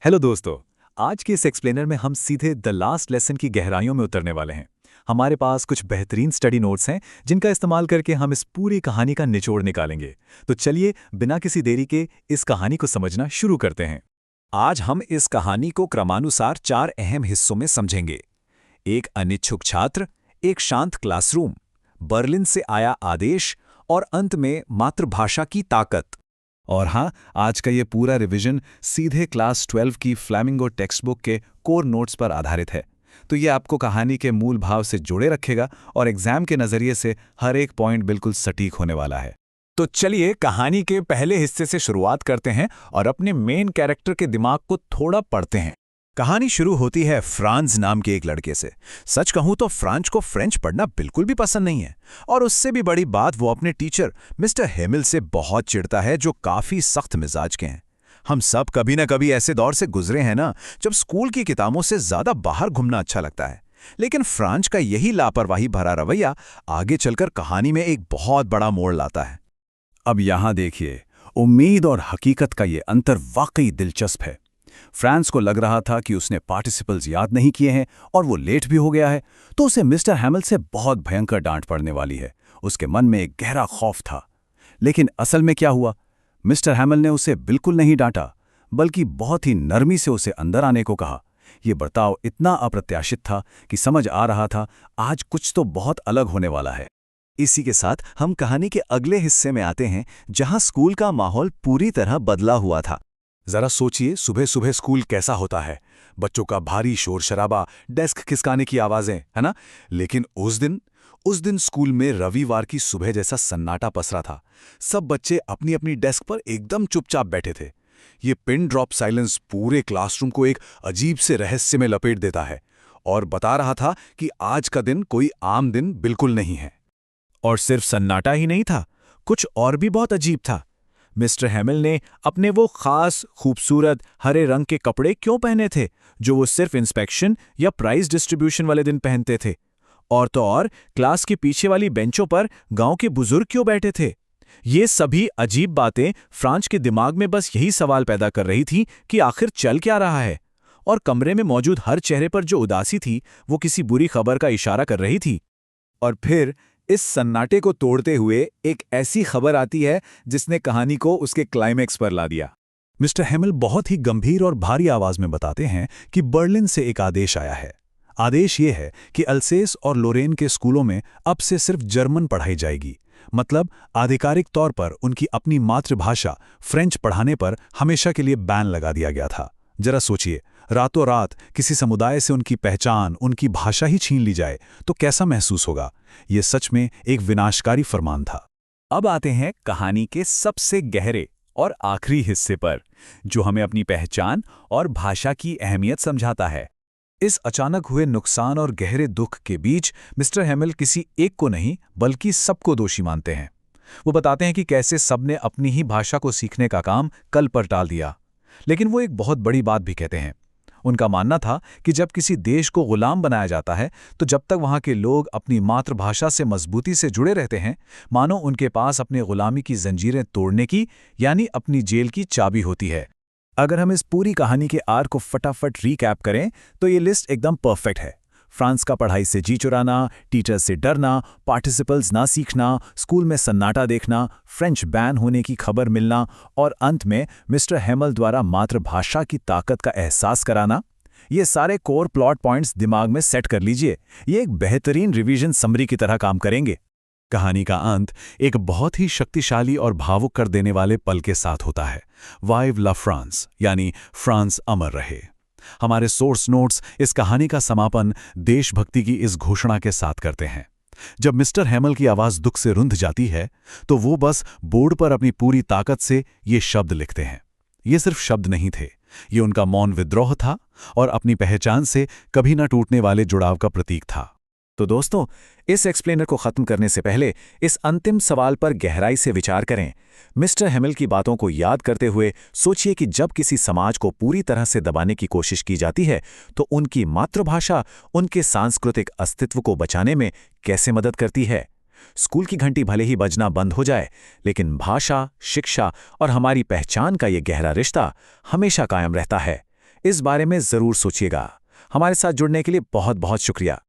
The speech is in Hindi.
हेलो दोस्तों। आज के इस एक्सप्लेनर में हम सीधे द लास्ट लेसन की गहराइयों में उतरने वाले हैं। हमारे पास कुछ बेहतरीन स्टडी नोट्स हैं जिनका इस्तेमाल करके हम इस पूरी कहानी का निचोड़ निकालेंगे। तो चलिए बिना किसी देरी के इस कहानी को समझना शुरू करते हैं। आज हम इस कहानी को क्रमानुसार 4 अहम हिस्सों में समझेंगे। एक अनिच्छुक छात्र, एक शांत क्लासरूम, बर्लिन से आया आदेश और अंत में मातृभाषा की ताकत। और हाँ, आज का ये पूरा रिवीजन सीधे क्लास 12 की फ्लैमिंगो टेक्स्ट बुक के कोर नोट्स पर आधारित है। तो ये आपको कहानी के मूल भाव से जोड़े रखेगा और एग्जाम के नज़रिए से हर एक पॉइंट बिल्कुल सटीक होने वाला है। तो चलिए कहानी के पहले हिस्से से शुरुआत करते हैं और अपने मेन कैरेक्टर के दिमाग को थोड़ा पढ़ते हैं। कहानी शुरू होती है फ्रांज नाम के एक लड़के से। सच कहूं तो फ्रांज को फ्रेंच पढ़ना बिल्कुल भी पसंद नहीं है, और उससे भी बड़ी बात वो अपने टीचर मिस्टर हेमिल से बहुत चिढ़ता है, जो काफी सख्त मिजाज के हैं। हम सब कभी ना कभी ऐसे दौर से गुजरे हैं ना, जब स्कूल की किताबों से ज्यादा बाहर घूमना अच्छा लगता है। लेकिन फ्रांज का यही लापरवाही भरा रवैया आगे चलकर कहानी में एक बहुत बड़ा मोड़ लाता है। अब यहां देखिए, उम्मीद और हकीकत का ये अंतर वाकई दिलचस्प है। फ्रांस को लग रहा था कि उसने पार्टिसिपल्स याद नहीं किए हैं और वो लेट भी हो गया है, तो उसे मिस्टर हैमिल से बहुत भयंकर डांट पड़ने वाली है। उसके मन में एक गहरा खौफ था। लेकिन असल में क्या हुआ? मिस्टर हैमिल ने उसे बिल्कुल नहीं डांटा, बल्कि बहुत ही नरमी से उसे अंदर आने को कहा। यह बर्ताव इतना अप्रत्याशित था कि समझ आ रहा था आज कुछ तो बहुत अलग होने वाला है। इसी के साथ हम कहानी के अगले हिस्से में आते हैं, जहां स्कूल का माहौल पूरी तरह बदला हुआ था। जरा सोचिए, सुबह सुबह स्कूल कैसा होता है। बच्चों का भारी शोर शराबा, डेस्क खिसकाने की आवाजें, है ना? लेकिन उस दिन स्कूल में रविवार की सुबह जैसा सन्नाटा पसरा था। सब बच्चे अपनी अपनी डेस्क पर एकदम चुपचाप बैठे थे। ये पिन ड्रॉप साइलेंस पूरे क्लासरूम को एक अजीब से रहस्य में लपेट देता है और बता रहा था कि आज का दिन कोई आम दिन बिल्कुल नहीं है। और सिर्फ सन्नाटा ही नहीं था, कुछ और भी बहुत अजीब था। मिस्टर हैमिल ने अपने वो खास खूबसूरत हरे रंग के कपड़े क्यों पहने थे, जो वो सिर्फ इंस्पेक्शन या प्राइज डिस्ट्रीब्यूशन वाले दिन पहनते थे? और तो और क्लास के पीछे वाली बेंचों पर गांव के बुजुर्ग क्यों बैठे थे? ये सभी अजीब बातें फ्रांच के दिमाग में बस यही सवाल पैदा कर रही थी कि आखिर चल क्या रहा है। और कमरे में मौजूद हर चेहरे पर जो उदासी थी, वो किसी बुरी खबर का इशारा कर रही थी। और फिर इस सन्नाटे को तोड़ते हुए एक ऐसी खबर आती है जिसने कहानी को उसके क्लाइमैक्स पर ला दिया। मिस्टर हैमिल बहुत ही गंभीर और भारी आवाज में बताते हैं कि बर्लिन से एक आदेश आया है। आदेश ये है कि अल्सेस और लोरेन के स्कूलों में अब से सिर्फ जर्मन पढ़ाई जाएगी। मतलब आधिकारिक तौर पर उनकी अपनी मातृभाषा फ्रेंच पढ़ाने पर हमेशा के लिए बैन लगा दिया गया था। जरा सोचिए, रातों रात किसी समुदाय से उनकी पहचान, उनकी भाषा ही छीन ली जाए तो कैसा महसूस होगा। ये सच में एक विनाशकारी फरमान था। अब आते हैं कहानी के सबसे गहरे और आखिरी हिस्से पर, जो हमें अपनी पहचान और भाषा की अहमियत समझाता है। इस अचानक हुए नुकसान और गहरे दुख के बीच मिस्टर हैमिल किसी एक को नहीं बल्कि सबको दोषी मानते हैं। वो बताते हैं कि कैसे सबने अपनी ही भाषा को सीखने का काम कल पर टाल दिया। लेकिन वो एक बहुत बड़ी बात भी कहते हैं। उनका मानना था कि जब किसी देश को गुलाम बनाया जाता है, तो जब तक वहां के लोग अपनी मातृभाषा से मजबूती से जुड़े रहते हैं, मानो उनके पास अपने गुलामी की जंजीरें तोड़ने की, यानी अपनी जेल की चाबी होती है। अगर हम इस पूरी कहानी के आर को फटाफट रीकैप करें तो ये लिस्ट एकदम परफेक्ट है। फ्रांस का पढ़ाई से जी चुराना, टीचर से डरना, पार्टिसिपल्स ना सीखना, स्कूल में सन्नाटा देखना, फ्रेंच बैन होने की खबर मिलना और अंत में मिस्टर हैमिल द्वारा मातृभाषा की ताकत का एहसास कराना। ये सारे कोर प्लॉट पॉइंट्स दिमाग में सेट कर लीजिए। ये एक बेहतरीन रिवीजन समरी की तरह काम करेंगे। कहानी का अंत एक बहुत ही शक्तिशाली और भावुक कर देने वाले पल के साथ होता है। वाइव ला फ्रांस, यानी फ्रांस अमर रहे। हमारे सोर्स नोट्स इस कहानी का समापन देशभक्ति की इस घोषणा के साथ करते हैं। जब मिस्टर हैमिल की आवाज दुख से रुंध जाती है, तो वो बस बोर्ड पर अपनी पूरी ताकत से ये शब्द लिखते हैं। ये सिर्फ शब्द नहीं थे, ये उनका मौन विद्रोह था और अपनी पहचान से कभी न टूटने वाले जुड़ाव का प्रतीक था। तो दोस्तों, इस एक्सप्लेनर को खत्म करने से पहले इस अंतिम सवाल पर गहराई से विचार करें। मिस्टर हैमिल की बातों को याद करते हुए सोचिए कि जब किसी समाज को पूरी तरह से दबाने की कोशिश की जाती है, तो उनकी मातृभाषा उनके सांस्कृतिक अस्तित्व को बचाने में कैसे मदद करती है। स्कूल की घंटी भले ही बजना बंद हो जाए, लेकिन भाषा, शिक्षा और हमारी पहचान का ये गहरा रिश्ता हमेशा कायम रहता है। इस बारे में ज़रूर सोचिएगा। हमारे साथ जुड़ने के लिए बहुत बहुत शुक्रिया।